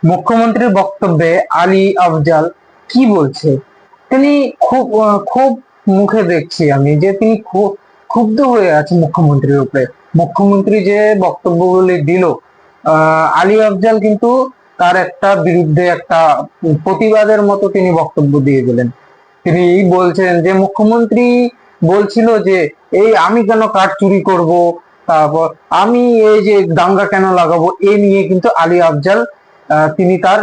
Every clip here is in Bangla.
মুখ্যমন্ত্রীর বক্তব্যে আলী আফজাল কি বলছে? তিনি খুব খুব মুখে দেখছি আমি যে তিনি খুব ক্ষুব্ধ হয়ে আছে মুখ্যমন্ত্রীর উপরে। মুখ্যমন্ত্রী যে বক্তব্যগুলি দিল, আলী আফজাল কিন্তু তার একটা বিরুদ্ধে একটা প্রতিবাদের মতো তিনি বক্তব্য দিয়ে দিলেন। তিনি বলছেন যে মুখ্যমন্ত্রী বলছিল যে এই আমি কেন কাঠ চুরি করব, তারপর আমি এই যে দাঙ্গা কেন লাগাবো, এ নিয়ে কিন্তু আলী আফজাল তিনি তার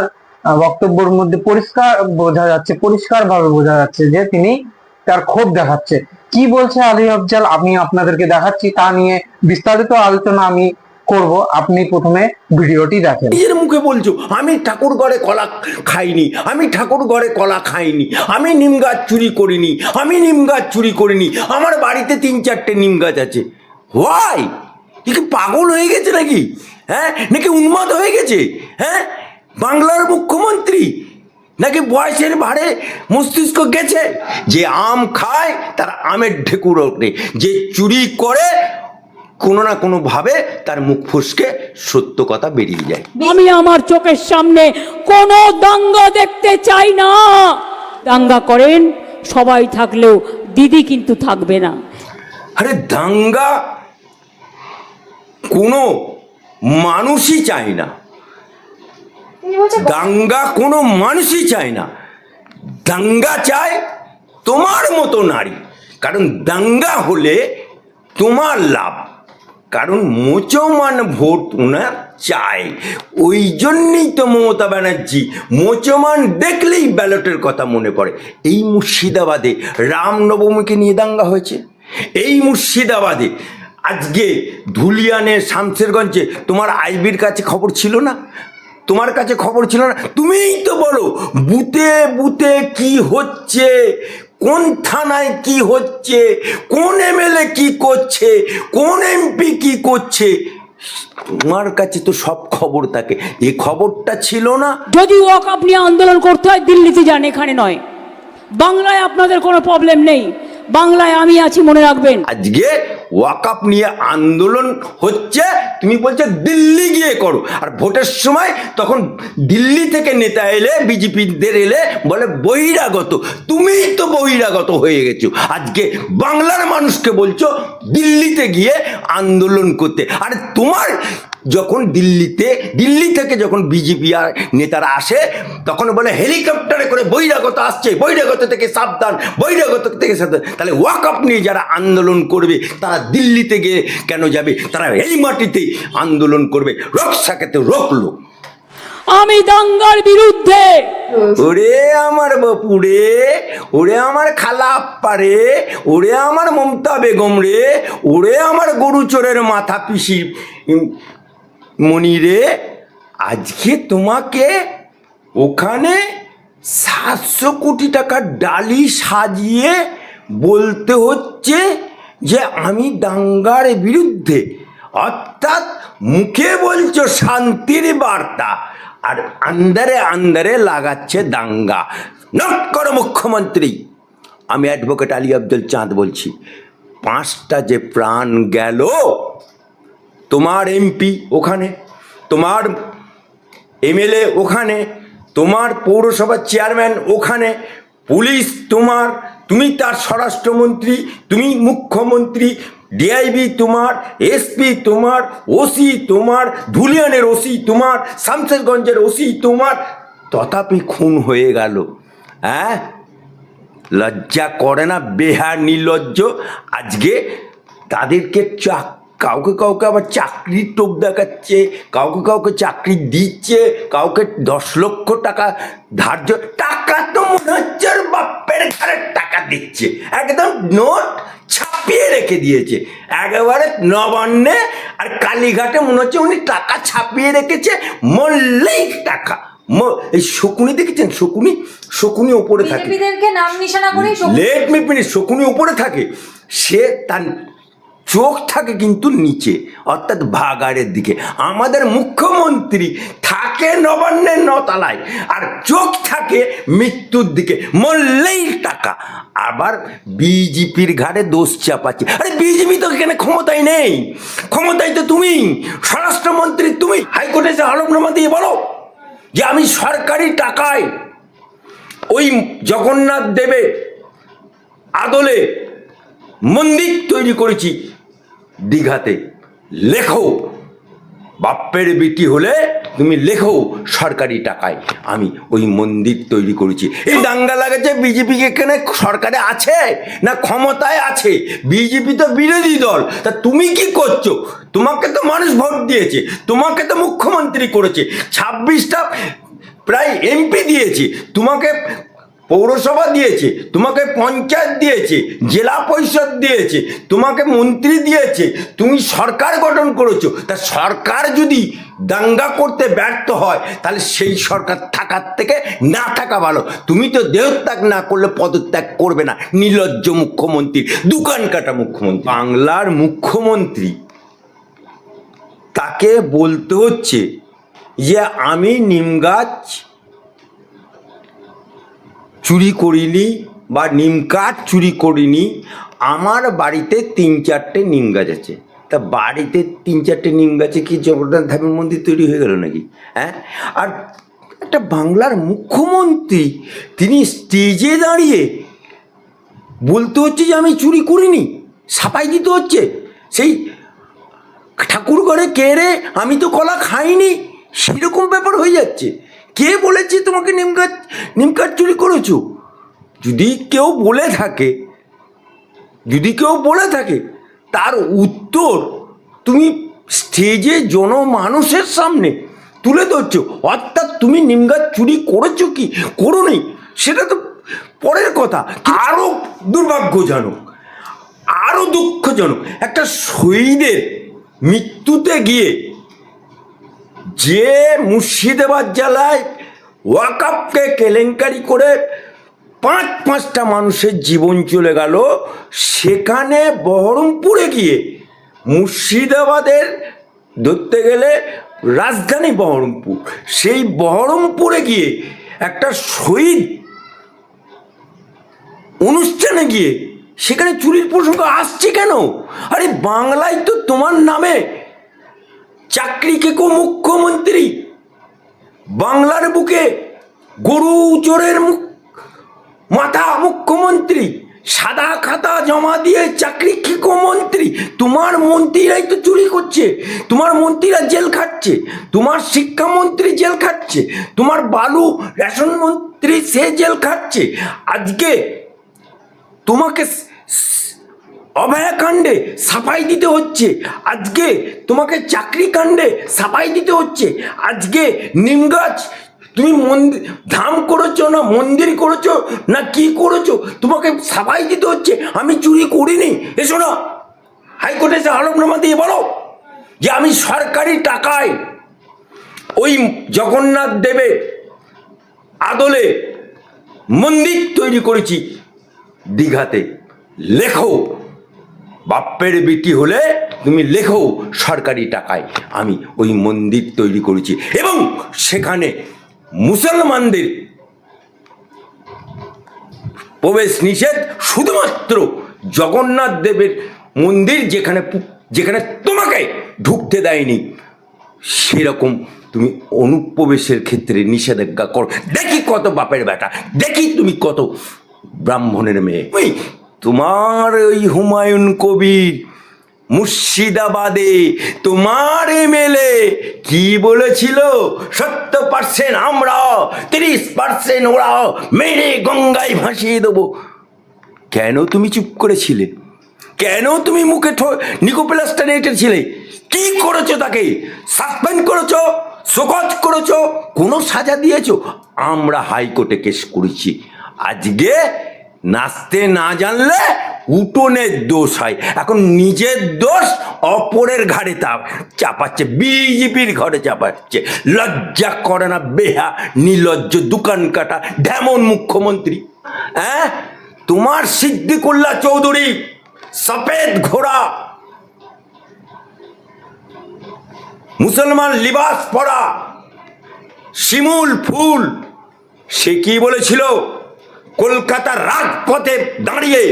বক্তব্যের মধ্যে পরিষ্কার ভাবে বোঝা যাচ্ছে যে তিনি তার ক্ষোভ দেখাচ্ছে। কি বলছে আলী আফজাল আমি আপনাদেরকে দেখাচ্ছি, তা নিয়ে বিস্তারিত আলোচনা আমি করব। আপনি প্রথমে ভিডিওটি দেখেন। নিজের মুখে বলছো আমি ঠাকুর ঘরে কলা খাইনি, আমি ঠাকুর ঘরে কলা খাইনি, আমি নিম গাছ চুরি করিনি, আমি নিম গাছ চুরি করিনি, আমার বাড়িতে 3-4টে নিম গাছ আছে। হোয়াই? কি পাগল হয়ে গেছে নাকি? হ্যাঁ, নাকি উন্মাদ হয়ে গেছে? হ্যাঁ, বাংলার মুখ্যমন্ত্রী নাকি বয়সের ভারে মস্তিষ্ক গেছে? যে আম খায় তার আমের ঢেকুর ওঠে, যে চুরি করে কোনো না কোনো ভাবে তার মুখ ফসকে সত্য কথা বেরিয়ে যায়। আমি আমার চোখের সামনে কোনো দাঙ্গা দেখতে চাই না। দাঙ্গা করেন সবাই থাকলেও দিদি কিন্তু থাকবে না। আরে দাঙ্গা কোনো মানুষই চায় না, দাঙ্গা কোনো মানুষই চায় না। দাঙ্গা চায় তোমার মতো নারী, কারণ দাঙ্গা হলে তোমার লাভ, কারণ মোচমান ভোট ওনার চাই। ওই জন্যই তো মমতা ব্যানার্জি মোচমান দেখলেই ব্যালটের কথা মনে পড়ে। এই মুর্শিদাবাদে রামনবমীকে নিয়ে দাঙ্গা হয়েছে, এই মুর্শিদাবাদে আজকে ধুলিয়ানে শামসেরগঞ্জে তোমার আইবির কাছে খবর ছিল না? তোমার কাছে খবর ছিল না? তুমিই তো বলো বুথে বুথে কি হচ্ছে, কোন থানায় কি হচ্ছে, কোন এমএলএ কি করছে, কোন এমপি কি করছে, তোমার কাছে তো সব খবর থাকে। এই খবরটা ছিল না। যদি ওয়াকআপ নিয়ে আন্দোলন করতে হয় দিল্লিতে যান, এখানে নয়। বাংলায় আপনাদের কোনো প্রবলেম নেই, বাংলায় আমি আছি, মনে রাখবেন। আজকে ওয়াকআপ নিয়ে আন্দোলন হচ্ছে, তুমি বলছো দিল্লি গিয়ে করো, আর ভোটের সময় তখন দিল্লি থেকে নেতা এলে, বিজেপিদের এলে বলে বহিরাগত। তুমিই তো বহিরাগত হয়ে গেছো। আজকে বাংলার মানুষকে বলছো দিল্লিতে গিয়ে আন্দোলন করতে। আর তোমার যখন দিল্লি থেকে যখন বিজেপি আর নেতারা আসে তখন বলে হেলিকপ্টারে করে বহিরাগত আসছে, বহিরাগত থেকে সাবধান, বহিরাগত থেকে সাবধান। তাহলে ওয়াকআপ নিয়ে যারা আন্দোলন করবে তারা দিল্লিতে গিয়ে কেন যাবে? তারা এই মাটিতে আন্দোলন করবে। রক্ষাকে রোকলো। আমি দাঙ্গার বিরুদ্ধে। ওরে আমার বাপুরে, ওরে আমার খালা আপ্পা রে, ওরে আমার মমতা বেগম রে, ওরে আমার গরু চোরের মাথা পিসি মনি রে, আজকে তোমাকে ওখানে 700 কোটি টাকার ডালি সাজিয়ে বলতে হচ্ছে যে আমি দাঙ্গার বিরুদ্ধে। অর্থাৎ মুখে বলছো শান্তির বার্তা, আর আন্দারে আন্দারে লাগাচ্ছে দাঙ্গা। নট করো মুখ্যমন্ত্রী। আমি অ্যাডভোকেট আলী আফজাল চাঁদ বলছি, 5টা যে প্রাণ গেল, তোমার এমপি ওখানে, তোমার এমএলএ ওখানে, তোমার পৌরসভার চেয়ারম্যান ওখানে, পুলিশ তোমার, তুমি তার স্বরাষ্ট্রমন্ত্রী, তুমি মুখ্যমন্ত্রী, ডিআইবি তোমার, এসপি তোমার, ওসি তোমার, ধুলিয়ানের ওসি তোমার, শামসেরগঞ্জের ওসি তোমার, তথাপি খুন হয়ে গেল। হ্যাঁ, লজ্জা করে না? বেহার নির্লজ্জ। আজকে তাদেরকে কাউকে কাউকে আবার চাকরির টোপ দেখাচ্ছে, কাউকে কাউকে চাকরি দিচ্ছে, কাউকে 10 লক্ষ টাকা ধার্য টাকা, তো মনে হচ্ছে বাপের ঘরের টাকা দিচ্ছে। একদম নোট ছাপিয়ে রেখে দিয়েছে একেবারে নবান্নে আর কালীঘাটে। মনে হচ্ছে উনি টাকা ছাপিয়ে রেখেছে, মল্লেই টাকা। এই শকুনি দেখেছেন? শকুনি উপরে থাকে, নাম নিশানা করে লেট মি ফিনিশ। শকুনি উপরে থাকে, সে তার চোখ থাকে কিন্তু নিচে, অর্থাৎ ভাগাড়ের দিকে। আমাদের মুখ্যমন্ত্রী থাকে নবান্নের 9 তলায়, আর চোখ থাকে মৃত্যুর দিকে, মরলেই টাকা। আবার বিজেপির ঘাড়ে দোষ চাপাচ্ছে। আরে বিজেপি তো এখানে ক্ষমতায় নেই, ক্ষমতায় তো তুমি, স্বরাষ্ট্রমন্ত্রী তুমি। হাইকোর্টে যে হলফনামা দিয়ে বলো যে আমি সরকারি টাকায় ওই জগন্নাথ দেবের আদলে মন্দির তৈরি করেছি দীঘাতে, লেখো। বাপ্পের বেটি হলে তুমি লেখো সরকারি টাকায় আমি ওই মন্দির তৈরি করেছি। এই দাঙ্গা লাগাচ্ছে বিজেপি এখানে সরকারে আছে না ক্ষমতায় আছে? বিজেপি তো বিরোধী দল, তা তুমি কি করছো? তোমাকে তো মানুষ ভোট দিয়েছে, তোমাকে তো মুখ্যমন্ত্রী করেছে, 26টা প্রায় এমপি দিয়েছে, তোমাকে পৌরসভা দিয়েছে, তোমাকে পঞ্চায়েত দিয়েছে, জেলা পরিষদ দিয়েছে, তোমাকে মন্ত্রী দিয়েছে, তুমি সরকার গঠন করেছো। তা সরকার যদি দাঙ্গা করতে ব্যর্থ হয় তাহলে সেই সরকার থাকার থেকে না থাকা ভালো। তুমি তো দেহত্যাগ না করলে পদত্যাগ করবে না, নির্লজ্জ মুখ্যমন্ত্রী, দোকান কাটা মুখ্যমন্ত্রী। বাংলার মুখ্যমন্ত্রী, তাকে বলতে হচ্ছে যে আমি নিম গাছ চুরি করিনি বা নিম কাঠ চুরি করিনি, আমার বাড়িতে 3-4টে নিম গাছ আছে। তা বাড়িতে 3-4টে নিম গাছে কি জগন্নাথ ধামের মন্দির তৈরি হয়ে গেল নাকি? হ্যাঁ, আর একটা বাংলার মুখ্যমন্ত্রী তিনি স্টেজে দাঁড়িয়ে বলতে হচ্ছে যে আমি চুরি করিনি, সাফাই দিতে হচ্ছে। সেই ঠাকুর ঘরে কে রে, আমি তো কলা খাইনি, সেরকম ব্যাপার হয়ে যাচ্ছে। কে বলেছে তোমাকে নিম কাঠ চুরি করেছো? যদি কেউ বলে থাকে তার উত্তর তুমি স্টেজে জনমানুষের সামনে তুলে ধরছো। অর্থাৎ তুমি নিম গাছ চুরি করেছো কি করোনি সেটা তো পরের কথা। আরো দুর্ভাগ্যজনক, আরো দুঃখজনক, একটা শহীদের মৃত্যুতে গিয়ে যে মুর্শিদাবাদ জেলায় ওয়াকফকে কেলেঙ্কারি করে 5-5টা মানুষের জীবন চলে গেল, সেখানে বহরমপুরে গিয়ে, মুর্শিদাবাদের ধরতে গেলে রাজধানী বহরমপুর, সেই বহরমপুরে গিয়ে একটা শহীদ অনুষ্ঠানে গিয়ে সেখানে চুরির প্রসঙ্গ আসছে কেন? আরে বাংলায় তো তোমার নামে চাকরি কেকো মুখ্যমন্ত্রী, বাংলার বুকে গরু চোরের মাথা মুখ্যমন্ত্রী, সাদা খাতা জমা দিয়ে চাকরি খেকো মন্ত্রী। তোমার মন্ত্রীরাই তো চুরি করছে, তোমার মন্ত্রীরা জেল খাটছে, তোমার শিক্ষামন্ত্রী জেল খাটছে, তোমার বালু রেশন মন্ত্রী সে জেল খাটছে। আজকে তোমাকে অভয়াকাণ্ডে সাফাই দিতে হচ্ছে, আজকে তোমাকে চাকরি কাণ্ডে সাফাই দিতে হচ্ছে, আজকে নিম গাছ তুমি ধাম করেছো না মন্দির করেছো না কি করেছো, তোমাকে সাফাই দিতে হচ্ছে আমি চুরি করিনি। এসো না, হাইকোর্টে এসে হলফনামা দিয়ে বলো যে আমি সরকারি টাকায় ওই জগন্নাথ দেবের আদলে মন্দির তৈরি করেছি দীঘাতে, লেখো। বাপ্পের বেটি হলে তুমি লেখো সরকারি টাকায় আমি ওই মন্দির তৈরি করেছি, এবং সেখানে মুসলমানদের প্রবেশ নিষেধ, শুধুমাত্র জগন্নাথ দেবের মন্দির যেখানে তোমাকে ঢুকতে দেয়নি সেরকম তুমি অনুপ্রবেশের ক্ষেত্রে নিষেধাজ্ঞা করো। দেখি কত বাপের বেটা, দেখি তুমি কত ব্রাহ্মণের মেয়ে। তোমার ওই হুমায়ুন কবির মুর্শিদাবাদে তোমার এমএলএ কি বলেছিল? 70% আমরা, 30% ওরা, মেরে গঙ্গায় ভাসিয়ে দেবো। কেন তুমি চুপ করেছিলে? কেন তুমি মুখে নিকোপ্লাস্টার এঁটেছিলে? কি করেছো? তাকে সাসপেন্ড করেছো, শোকজ করেছো, কোনো সাজা দিয়েছো? আমরা হাইকোর্টে কেস করেছি। আজকে নাচতে না জানলে উঠোনের দোষ হয়, এখন নিজের দোষ অপরের ঘাড়ে চাপাচ্ছে, বিজেপির ঘরে চাপাচ্ছে। লজ্জা করে না? বেহা নির্লজ্জ দোকান কাটা ঢেমন মুখ্যমন্ত্রী। হ্যাঁ, তোমার সিদ্দিকুল্লাহ চৌধুরী সফেদ ঘোড়া, মুসলমান লিবাস পরা, শিমুল ফুল, সে কি বলেছিল কলকাতার রাজপথে দাঁড়িয়ে?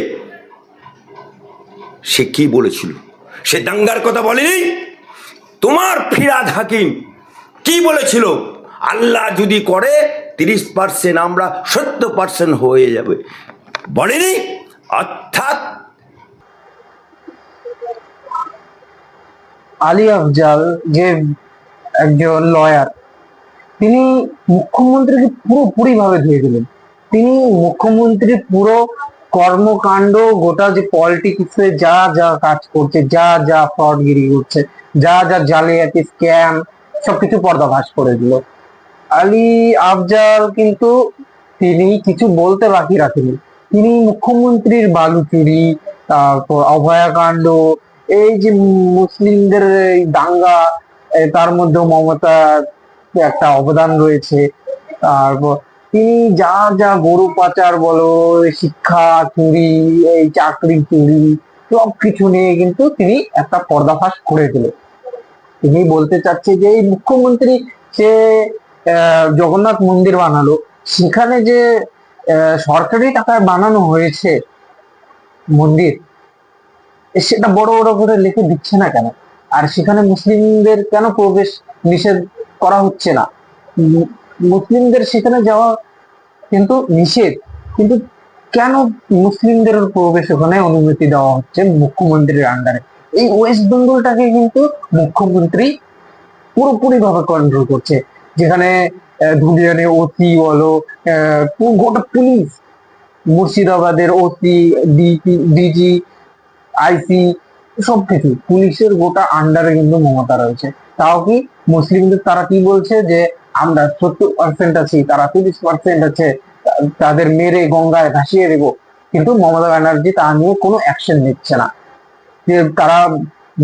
সে কি বলেছিল? সে দাঙ্গার কথা বলেনি? তোমার ফিরাদ হাকিম কি বলেছিল? আল্লাহ যদি করে 30% আমরা 70% হয়ে যাবে, বলেনি? অর্থাৎ আলী আফজাল যে একজন লয়ার, তিনি মুখ্যমন্ত্রীকে পুরোপুরি ভাবে ধুয়ে দিলেন। তিনি মুখ্যমন্ত্রীর পুরো কর্মকাণ্ড, গোটা যে পলিটিক্সে যা যা কাজ করছে, যা যা ফ্রডগিরি করছে, যা যা জালিয়াতি স্ক্যাম, সবকিছু পর্দাফাশ করে দিল। আলী আফজাল কিন্তু তিনি কিছু বলতে বাকি রাখেনি। তিনি মুখ্যমন্ত্রীর বালু চুরি, তারপর অভয়াকাণ্ড, এই যে মুসলিমদের এই দাঙ্গা, তার মধ্যে মমতার একটা অবদান রয়েছে। তারপর তিনি যা যা গরু পাচার বলো, শিক্ষা চুরি, এই চাকরি চুরি, সবকিছু নিয়ে কিন্তু তিনি একটা পর্দাফাশ করে দিল। তিনি বলতে চাচ্ছে যে এই মুখ্যমন্ত্রী সে জগন্নাথ মন্দির বানালো, সেখানে যে সরকারি টাকায় বানানো হয়েছে মন্দির, সেটা বড় বড় করে লিখে দিচ্ছে না কেন? আর সেখানে মুসলিমদের কেন প্রবেশ নিষেধ করা হচ্ছে না? মুসলিমদের সেখানে যাওয়া কিন্তু নিষেধ, কিন্তু কেন মুসলিমদের প্রবেশ ওখানে অনুমতি দেওয়া হচ্ছে মুখ্যমন্ত্রীর আন্ডারে? এই ওয়েস্ট বেঙ্গলটাকে কিন্তু মুখ্যমন্ত্রী পুরোপুরি ভাবে কন্ট্রোল করছে। যেখানে ধুলিয়ানে ওসি বলো, গোটা পুলিশ, মুর্শিদাবাদের ওসি, ডিজি, আইসি, সবকিছু পুলিশের গোটা আন্ডারে কিন্তু মমতা রয়েছে। তাও কি মুসলিমদের তারা কি বলছে যে আমরা 70% আছি, তারা 30% আছে, তাদের মেরে গঙ্গায় ভাসিয়ে দেবো। কিন্তু মমতা ব্যানার্জি তা নিয়ে কোনো অ্যাকশন নিচ্ছে না। যে তারা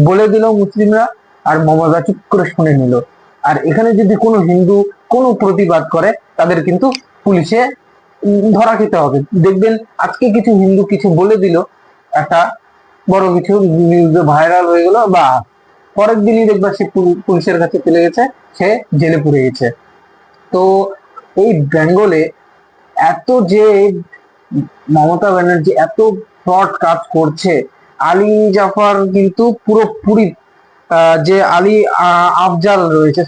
বলে দিল মুসলিমরা, আর মমতা চুপ করে শুনে নিল। আর এখানে যদি কোনো হিন্দু কোনো প্রতিবাদ করে, তাদের কিন্তু পুলিশে ধরা খেতে হবে। দেখবেন আজকে কিছু হিন্দু কিছু বলে দিল, একটা বড় কিছু নিউজে ভাইরাল হয়ে গেল, বা পরের দিনই দেখবা সে পুলিশের কাছে চলে গেছে, সে জেলে পুড়ে গেছে। তো এই বেঙ্গলে এত যে মমতা ব্যানার্জি এত ফ্রড কাজ করছে, আলী জাফর কিন্তু পুরোপুরি যে আফজাল রয়েছে,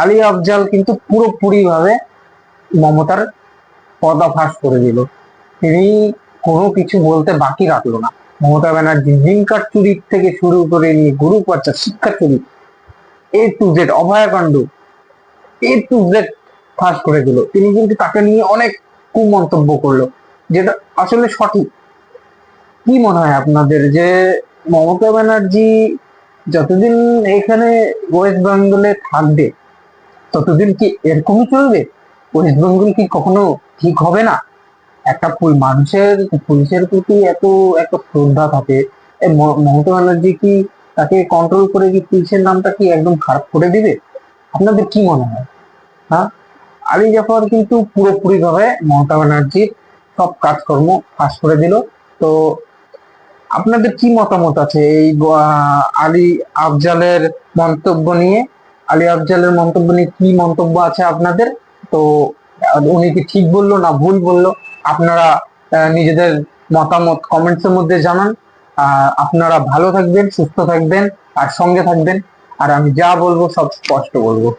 আলী আফজাল কিন্তু পুরোপুরি ভাবে মমতার পর্দাফাশ করে দিল। তিনি কোনো কিছু বলতে বাকি রাখলো না। মমতা ব্যানার্জি জিম কার্ড চুরি থেকে শুরু করে নিয়ে গরু পাচার, শিক্ষা চুরি, এ to Z, অভয়াকাণ্ড, A to Z ফাঁস করে দিল। তিনি কিন্তু তাকে নিয়ে অনেক কুমন্তব্য করলো, যেটা আসলে সঠিক। কি মনে হয় আপনাদের যে মমতা ব্যানার্জি যতদিন এখানে ওয়েস্ট বেঙ্গলে থাকবে, ততদিন কি এরকমই চলবে? ওয়েস্ট বেঙ্গল কি কখনো ঠিক হবে না? একটা মানুষের পুলিশের প্রতি এত এত শ্রদ্ধা থাকে, মমতা ব্যানার্জি কি তাকে কন্ট্রোল করে কি পুলিশের নামটা কি একদম খারাপ করে দিবে? আপনাদের কি মনে হয়? হ্যাঁ, আলী জাফর কিন্তু পুরোপুরি ভাবে মমতা ব্যানার্জির সব কাজকর্ম ফাঁস করে দিল। তো আপনাদের কি মতামত আছে এই আলী আফজালের মন্তব্য নিয়ে? আলী আফজালের মন্তব্য নিয়ে কি মন্তব্য আছে আপনাদের? তো উনি কি ঠিক বললো না ভুল বললো? আপনারা নিজেদের মতামত কমেন্টস এর মধ্যে জানান। আপনারা ভালো থাকবেন, সুস্থ থাকবেন, আর সঙ্গে থাকবেন। আর আমি যা বলবো সব স্পষ্ট বলবো।